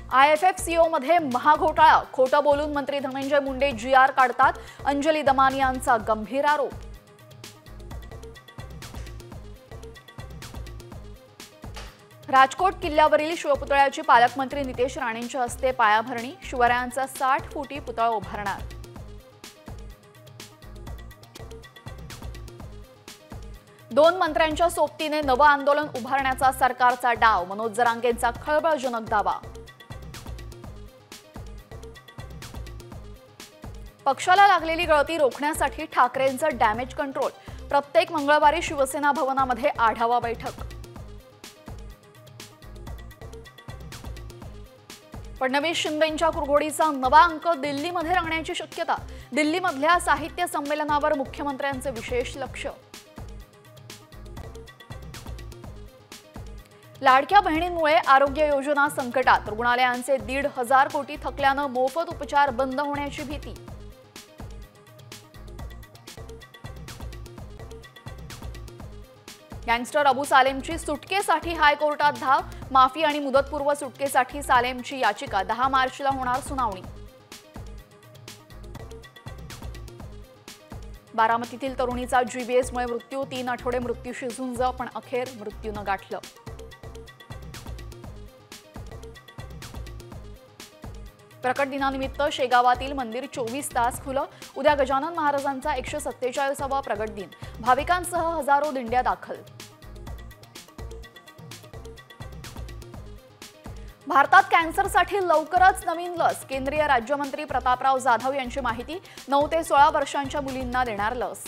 IFFCO मध्ये महाघोटाळा, खोटं बोलून मंत्री धनंजय मुंडे GR काढतात, अंजली दमानी यांचा गंभीर आरोप। राजकोट किल्ल्यावरील शिवपुतळ्याची पालकमंत्री नितेश राणेंच्या हस्ते पायाभरणी, शिवरायांचा 60 फुटी पुतळा उभारणार। दोन मंत्र्यांच्या सोबतीने नवं आंदोलन उभारण्याचा सरकारचा डाव, मनोज जरांगेंचा खळबळजनक दावा। पक्षाला लागलेली गळती रोखण्यासाठी ठाकरेंचं डॅमेज कंट्रोल, प्रत्येक मंगळवारी शिवसेना भवनामध्ये आढावा बैठक। फडणवीस शिंदेंच्या कुरघोडीचा नवा अंक दिल्लीमध्ये रंगण्याची शक्यता, दिल्लीमधल्या साहित्य संमेलनावर मुख्यमंत्र्यांचे विशेष लक्ष। लाडक्या बहिणींमुळे आरोग्य योजना संकटात, रुग्णालयांचे 1,500 कोटी थकल्यानं मोफत उपचार बंद होण्याची भीती। गँगस्टर अबू सालेमची सुटकेसाठी हायकोर्टात धाव, माफी आणि मुदतपूर्व सुटकेसाठी सालेमची याचिका, 10 मार्चला होणार सुनावणी। बारामतीतील तरुणीचा GBSमुळे मृत्यू, 3 आठवडे मृत्यूशी झुंज, पण अखेर मृत्यूनं गाठलं। प्रकट दिनानिमित्त शेगावातील मंदिर 24 तास खुलं, उद्या गजानन महाराजांचा 147वा प्रगट दिन, भाविकांसह हजारो दिंड्या दाखल। भारतात कॅन्सरसाठी लवकरच नवीन लस, केंद्रीय राज्यमंत्री प्रतापराव जाधव यांची माहिती, 9 ते 16 वर्षांच्या मुलींना देणार लस।